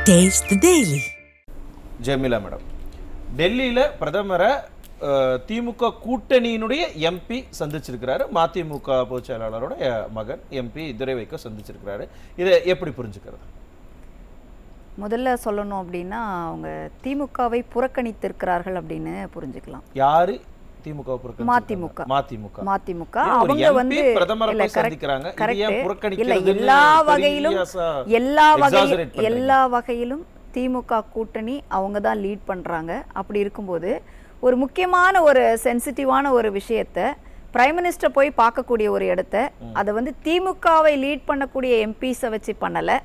Taste the Daily. Jemila madam, டெல்லியில் பிரதமரை திமுக கூட்டணியினுடைய MP சந்திச்சிருக்கிறாரு. மதிமுக பொதுச் செயலாளரோட மகன் எம்பி துரைவைக்கோ சந்திச்சிருக்கிறாரு. இதை எப்படி புரிஞ்சுக்கிறது? முதல்ல சொல்லணும் அப்படின்னா அவங்க திமுகவை புறக்கணித்திருக்கிறார்கள் அப்படின்னு புரிஞ்சுக்கலாம். யாரு திமுக? மதிமுக அவங்க வந்து எல்லா வகையிலும் திமுக கூட்டணி அவங்க தான் லீட் பண்றாங்க. அப்படி இருக்கும்போது ஒரு முக்கியமான ஒரு சென்சிட்டிவான ஒரு விஷயத்த பிரைம் மினிஸ்டர் போய் பார்க்கக்கூடிய ஒரு இடத்த அதை வந்து திமுகவை லீட் பண்ணக்கூடிய எம்பிஸை வச்சு பண்ணல.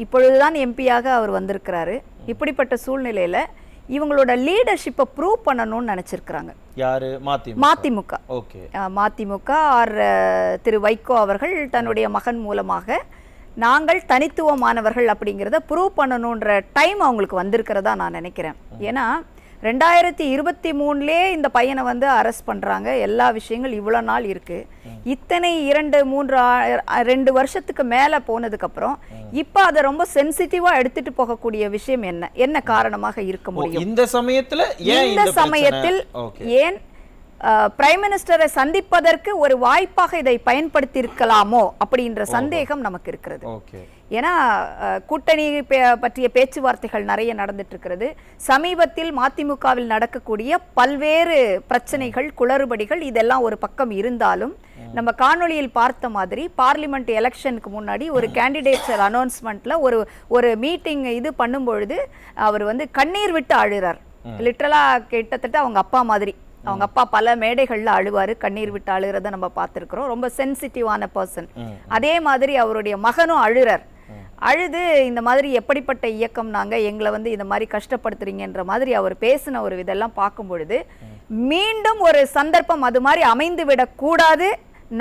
இப்பொழுதுதான் எம்பியாக அவர் வந்திருக்கிறாரு. இப்படிப்பட்ட சூழ்நிலையில இவங்களோட லீடர்ஷிப்பை ப்ரூவ் பண்ணணும்னு நினைச்சிருக்கிறாங்க. யாரு? மதிமுக. மதிமுக ஆர் திரு வைகோ அவர்கள் தன்னுடைய மகன் மூலமாக நாங்கள் தனித்துவமானவர்கள் அப்படிங்கிறத ப்ரூவ் பண்ணணுன்ற டைம் அவங்களுக்கு வந்திருக்கிறதா நான் நினைக்கிறேன். ஏன்னா 2023 இந்த பையனை வந்து அரெஸ்ட் பண்றாங்க. எல்லா விஷயங்கள் இவ்வளவு நாள் இருக்கு. இத்தனை 2 வருஷத்துக்கு மேல போனதுக்கு அப்புறம் இப்ப அதை ரொம்ப சென்சிட்டிவா எடுத்துட்டு போகக்கூடிய விஷயம் என்ன காரணமாக இருக்க முடியும்? இந்த சமயத்தில் ஏன் பிரைம் மினிஸ்டரை சந்திப்பதற்கு ஒரு வாய்ப்பாக இதை பயன்படுத்தி இருக்கலாமோ அப்படின்ற சந்தேகம் நமக்கு இருக்கிறது. ஏன்னா கூட்டணி பற்றிய பேச்சுவார்த்தைகள் நிறைய நடந்துட்டு இருக்கிறது. சமீபத்தில் மதிமுகவில் நடக்கக்கூடிய பல்வேறு பிரச்சனைகள், குளறுபடிகள் இதெல்லாம் ஒரு பக்கம் இருந்தாலும் நம்ம காணொளியில் பார்த்த மாதிரி பார்லிமெண்ட் எலெக்ஷனுக்கு முன்னாடி ஒரு கேண்டிடேட்ஸ் அனௌன்ஸ்மெண்ட்ல ஒரு மீட்டிங் இது பண்ணும்பொழுது அவர் வந்து கண்ணீர் விட்டு அழுறார். லிட்டரலா கிட்டத்தட்ட அவங்க அப்பா மாதிரி. அவங்க அப்பா பல மேடைகள்ல அழுவாரு, கண்ணீர் விட்டு அழுகிறத நம்ம பார்த்திருக்கிறோம். ரொம்ப சென்சிட்டிவான பர்சன். அதே மாதிரி அவருடைய மகனும் அழுறார். அழுது இந்த மாதிரி எப்படிப்பட்ட இயக்கம் நாங்க, எங்களை வந்து இந்த மாதிரி கஷ்டப்படுத்துறீங்கன்ற மாதிரி அவர் பேசின ஒரு இதெல்லாம் பார்க்கும் பொழுது மீண்டும் ஒரு சந்தர்ப்பம் அது மாதிரி அமைந்து விடக்கூடாது,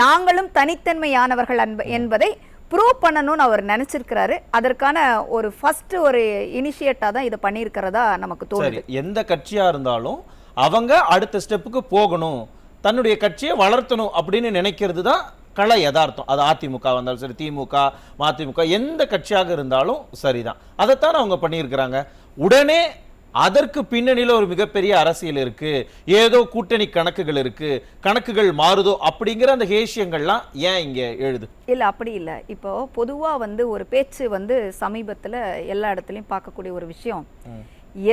நாங்களும் தனித்தன்மையானவர்கள் என்பதை ப்ரூவ் பண்ணணும்னு அவர் நினைச்சிருக்கிறாரு. அதற்கான ஒரு ஃபர்ஸ்ட் ஒரு இனிஷியேட்டா தான் இதை பண்ணியிருக்கிறதா நமக்கு தோணுது. எந்த கட்சியா இருந்தாலும் அவங்க அடுத்த ஸ்டெப்புக்கு போகணும், தன்னுடைய கட்சியை வளர்த்தணும் அப்படின்னு நினைக்கிறது தான் கள யதார்த்தம். அது அதிமுக வந்தாலும் சரி, திமுக, மதிமுக எந்த கட்சியாக இருந்தாலும் சரிதான். அதைத்தான் அவங்க பண்ணியிருக்கிறாங்க. உடனே அதற்கு பின்னணியில் ஒரு மிகப்பெரிய அரசியல் இருக்கு, ஏதோ கூட்டணி கணக்குகள் இருக்கு, கணக்குகள் மாறுதோ அப்படிங்கிற அந்த ஹேஷியங்கள்லாம் ஏன் இங்க எழுது? இல்ல அப்படி இல்லை. இப்போ பொதுவா வந்து ஒரு பேச்சு வந்து சமீபத்துல எல்லா இடத்துலயும் பார்க்கக்கூடிய ஒரு விஷயம்,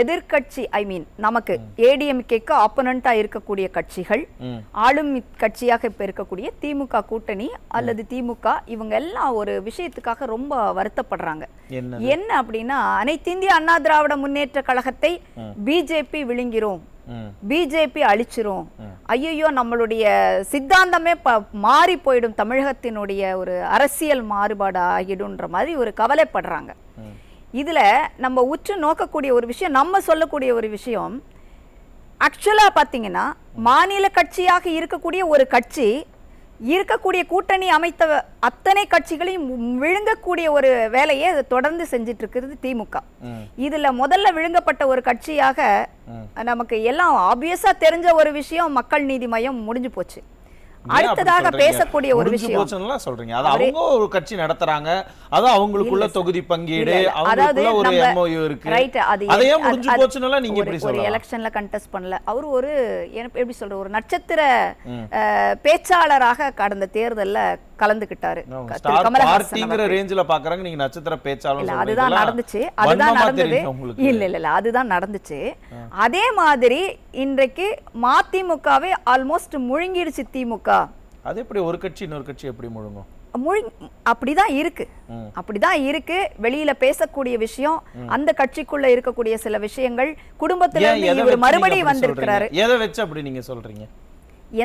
எதிர்கட்சி நமக்கு ஏடிஎம்கேக்கு ஆப்போனண்டா இருக்கக்கூடிய கட்சிகள், ஆளும் கட்சியாக இப்ப இருக்கக்கூடிய திமுக கூட்டணி அல்லது திமுக, இவங்க எல்லாம் ஒரு விஷயத்துக்காக ரொம்ப வருத்தப்படுறாங்க. என்ன அப்படின்னா, அனைத்து இந்திய அண்ணா திராவிட முன்னேற்ற கழகத்தை பிஜேபி விழுங்கிறோம், பிஜேபி அழிச்சிரும், ஐயோ நம்மளுடைய சித்தாந்தமே மாறி போயிடும், தமிழகத்தினுடைய ஒரு அரசியல் மாறுபாடு ஆகிடும்ன்ற மாதிரி ஒரு கவலைப்படுறாங்க. இதுல நம்ம உற்று நோக்கக்கூடிய ஒரு விஷயம், நம்ம சொல்லக்கூடிய ஒரு விஷயம், ஆக்சுவலா பாத்தீங்கன்னா மாநில கட்சியாக இருக்கக்கூடிய ஒரு கட்சி இருக்கக்கூடிய கூட்டணி அமைத்த அத்தனை கட்சிகளையும் விழுங்கக்கூடிய ஒரு வேலையை தொடர்ந்து செஞ்சிட்டு இருக்கிறது திமுக. இதுல முதல்ல விழுங்கப்பட்ட ஒரு கட்சியாக நமக்கு எல்லாம் ஆப்வியஸா தெரிஞ்ச ஒரு விஷயம், மக்கள் நீதி மையம் முடிஞ்சு போச்சு. அடுத்ததாக பேசக்கூடிய ஒரு விஷயம் சொல்றீங்க, அது அவங்க ஒரு கட்சி நடத்துறாங்க, அது அவங்களுக்குள்ள தொகுதி பங்கீடு, அவங்களுக்குள்ள ஒரு எம்ஓயு இருக்கு, அதே முடிஞ்சு போச்சுனால நீங்க எப்படி சொல்றீங்க? ஒரு எலெக்ஷன்ல கண்டெஸ்ட் பண்ணல, அவர் ஒரு எப்படி சொல்ற ஒரு நட்சத்திர பேச்சாளராக கடந்த தேர்தல்ல கலந்துக்கிட்டாரு. பார்ட்டிங்கிற ரேஞ்சில பாக்குறாங்க, நீங்க நட்சத்திர பேச்சாளர். அதுதான் நடந்துச்சு, அதுதான் நடந்தது. இல்ல அதுதான் நடந்துச்சு. அதே மாதிரி இன்றைக்கு மதிமுகவே ஆல்மோஸ்ட் முழுங்கிடுச்சு திமுக. அது எப்படி ஒரு கட்சி இன்னொரு கட்சி எப்படி முழுங்கும்? அப்படிதான் இருக்கு. வெளியில பேசக்கூடிய விஷயம், அந்த கட்சிக்குள்ள இருக்கக்கூடிய சில விஷயங்கள், குடும்பத்துல இவர் மறுபடியும் வந்திருக்கிறாரு. எதை வச்சு அப்படி நீங்க சொல்றீங்க?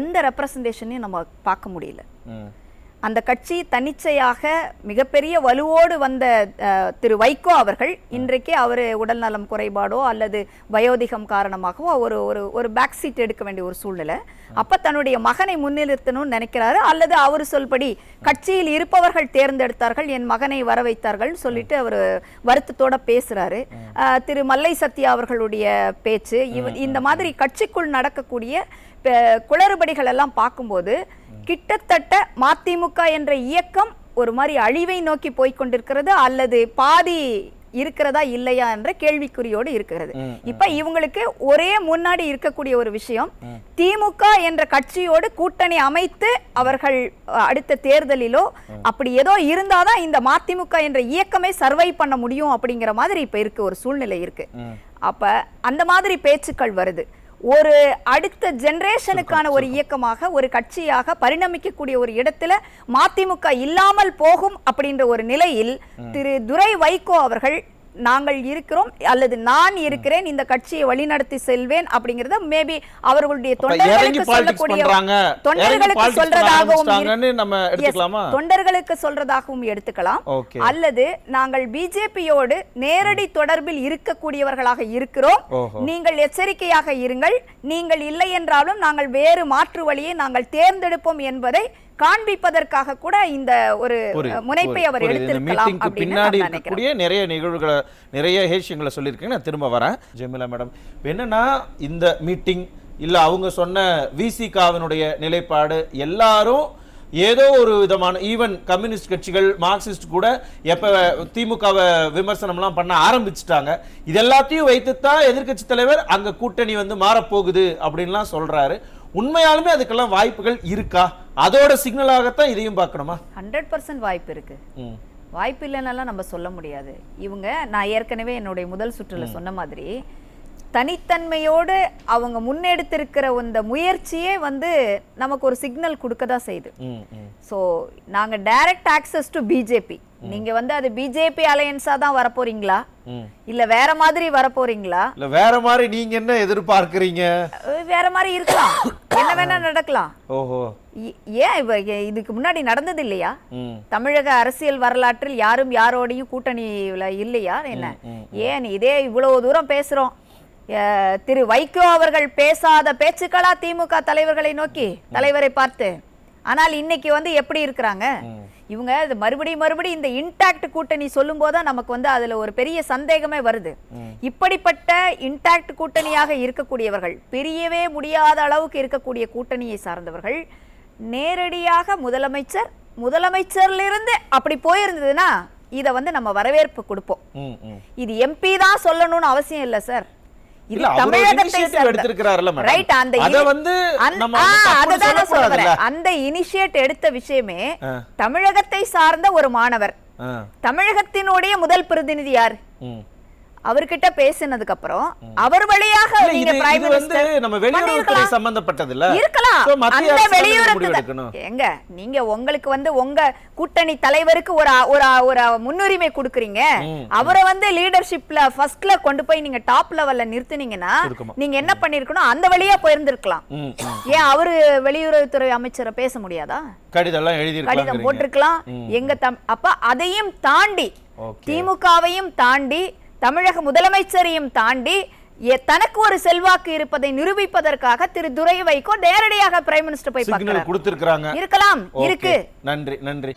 எந்த ரெப்ரசன்டேஷனையும் நம்ம பார்க்க முடியல. அந்த கட்சி தன்னிச்சையாக மிகப்பெரிய வலுவோடு வந்த திரு வைகோ அவர்கள் இன்றைக்கு அவர் உடல் நலம் குறைபாடோ அல்லது வயோதிகம் காரணமாகவோ ஒரு பேக் சீட் எடுக்க வேண்டிய ஒரு சூழ்நிலை. அப்ப தன்னுடைய மகனை முன்னிறுத்தணும்னு நினைக்கிறாரு, அல்லது அவர் சொல்படி கட்சியில் இருப்பவர்கள் தேர்ந்தெடுத்தார்கள், என் மகனை வர வைத்தார்கள் சொல்லிட்டு அவர் வருத்தத்தோட பேசுறாரு. திரு மல்லை சத்யா அவர்களுடைய பேச்சு, இந்த மாதிரி கட்சிக்குள் நடக்கக்கூடிய குளறுபடிகள் எல்லாம் பார்க்கும்போது கிட்டத்தட்ட மதிமுக என்ற இயக்கம் ஒரு மாதிரி அழிவை நோக்கி போய்கொண்டிருக்கிறது, அல்லது பாதி இருக்கிறதா இல்லையா என்ற கேள்விக்குறியோடு இருக்கிறது. இப்ப இவங்களுக்கு ஒரே முன்னாடி இருக்கக்கூடிய ஒரு விஷயம், திமுக என்ற கட்சியோடு கூட்டணி அமைத்து அவர்கள் அடுத்த தேர்தலிலோ அப்படி ஏதோ இருந்தாதான் இந்த மதிமுக என்ற இயக்கமே சர்வை பண்ண முடியும் அப்படிங்கிற மாதிரி இப்ப இருக்கு ஒரு சூழ்நிலை இருக்கு. அப்ப அந்த மாதிரி பேச்சுக்கள் வருது. ஒரு அடுத்த ஜெனரேஷனுக்கான ஒரு இயக்கமாக ஒரு கட்சியாக பரிணமிக்கக்கூடிய ஒரு இடத்துல மதிமுக இல்லாமல் போகும் அப்படின்ற ஒரு நிலையில் திரு துரை வைகோ அவர்கள் நாங்கள் இருக்கிறோம் அல்லது நான் இருக்கிறேன், இந்த கட்சியை வழிநடத்தி செல்வேன் அப்படிங்கறத மேபி அவர்களுடைய தொண்டர்களுக்கு சொல்றதாகவும் எடுத்துக்கலாம். அல்லது நாங்கள் பிஜேபியோடு நேரடி தொடர்பில் இருக்கக்கூடியவர்களாக இருக்கிறோம், நீங்கள் எச்சரிக்கையாக இருங்கள், நீங்கள் இல்லை என்றாலும் நாங்கள் வேறு மாற்று வழியை நாங்கள் தேர்ந்தெடுப்போம் என்பதை காண்பிப்பதற்காக கூட இந்த ஒரு முனைப்பை அவர் எடுத்திருக்கலாம். பின்னாடி இருக்கக்கூடிய நிறைய நிகழ்வுகளை நிறைய விஷயங்களை சொல்லியிருக்கீங்க. நான் திரும்ப வரேன் ஜெமிலா மேடம். என்னன்னா இந்த மீட்டிங் இல்ல அவங்க சொன்ன விசிகாவினுடைய நிலைப்பாடு எல்லாரும் ஏதோ ஒரு விதமான ஈவன் கம்யூனிஸ்ட் கட்சிகள் மார்க்சிஸ்ட் கூட எப்ப திமுகவை விமர்சனம்லாம் பண்ண ஆரம்பிச்சுட்டாங்க. இது எல்லாத்தையும் வைத்துத்தான் எதிர்க்கட்சி தலைவர் அங்க கூட்டணி வந்து மாறப்போகுது அப்படின்லாம் சொல்றாரு. உண்மையாலுமே அதுக்கெல்லாம் வாய்ப்புகள் இருக்கா? அதோட சிக்னலாகத்தான் இதையும் பார்க்கணுமா? 100% வாய்ப்பு இருக்கு. வாய்ப்பு இல்லைன்னாலாம் நம்ம சொல்ல முடியாது. இவங்க நான் ஏற்கனவே என்னுடைய முதல் சுற்றுல சொன்ன மாதிரி தனித்தன்மையோடு அவங்க முன்னெடுத்திருக்கிற இந்த முயற்சியே வந்து நமக்கு ஒரு சிக்னல் கொடுக்கதான் செய்யுது. சோ நாங்க டைரக்ட் ஆக்சஸ் டு பிஜேபி, நீங்க வந்து அது பிஜேபி அலையன்ஸா தான் வரப்போறீங்களா இல்ல வேற மாதிரி வரப்போறீங்களா? இல்ல வேற மாதிரி நீங்க என்ன எதிர்பார்க்கறீங்க? வேற மாதிரி இருக்கலாம், என்ன வேணா நடக்கலாம். ஓஹோ, ஏன் இதுக்கு முன்னாடி நடந்தது இல்லையா? தமிழக அரசியல் வரலாற்றில் யாரும் யாரோடையும் கூட்டணியில இல்லையா? என்ன ஏன் இதே இவ்வளவு தூரம் பேசுறோம், திரு வைகோ அவர்கள் பேசாத பேச்சுக்களா திமுக தலைவர்களை நோக்கி, தலைவரை பார்த்து? ஆனால் இன்னைக்கு வந்து எப்படி இருக்கிறாங்க இவங்க? மறுபடியும் இந்த இன்டாக்ட் கூட்டணி சொல்லும் போதுதான் நமக்கு வந்து அதுல ஒரு பெரிய சந்தேகமே வருது. இப்படிப்பட்ட இன்டாக்ட் கூட்டணியாக இருக்கக்கூடியவர்கள், பிரியவே முடியாத அளவுக்கு இருக்கக்கூடிய கூட்டணியை சார்ந்தவர்கள் நேரடியாக முதலமைச்சர்ல இருந்து அப்படி போயிருந்ததுன்னா இத வந்து நம்ம வரவேற்பு கொடுப்போம். இது எம்பி தான் சொல்லணும்னு அவசியம் இல்ல சார். இது தமிழகத்தை அந்த இனிஷியேட் எடுத்த விஷயமே தமிழகத்தை சார்ந்த ஒரு மாணவர், தமிழகத்தினுடைய முதல் பிரதிநிதி யார், அவர்கிட்ட பேசினதுக்கு அப்புறம் அவர் வழியாக நீங்க பிரைம் மினிஸ்டர் நம்ம வெளியுறவுத்துறை சம்பந்தப்பட்டது இல்ல இருக்கலாம். அந்த வெளியுறவு எங்க நீங்க உங்களுக்கு வந்து உங்க கூட்டணி தலைவருக்கு ஒரு முன்னுரிமை கொடுக்கறீங்க, அவரை வந்து லீடர்ஷிப்ல ஃபர்ஸ்ட்ல கொண்டு போய் நீங்க டாப் லெவல்ல நிறுத்துனீங்கன்னா நீங்க என்ன பண்ணிருக்கணும், அந்த வழியா போயிருந்திருக்கலாம். ஏன் அவரு வெளியுறவுத்துறை அமைச்சரை பேச முடியாதா? கடிதம் போட்டிருக்கலாம். எங்க அப்ப அதையும் தாண்டி திமுகவையும் தாண்டி தமிழக முதலமைச்சரையும் தாண்டி தனக்கு ஒரு செல்வாக்கு இருப்பதை நிரூபிப்பதற்காக திரு துரை வைகோ நேரடியாக பிரைம் மினிஸ்டர் போய் பார்க்கிறார். இருக்கலாம், இருக்கு. நன்றி.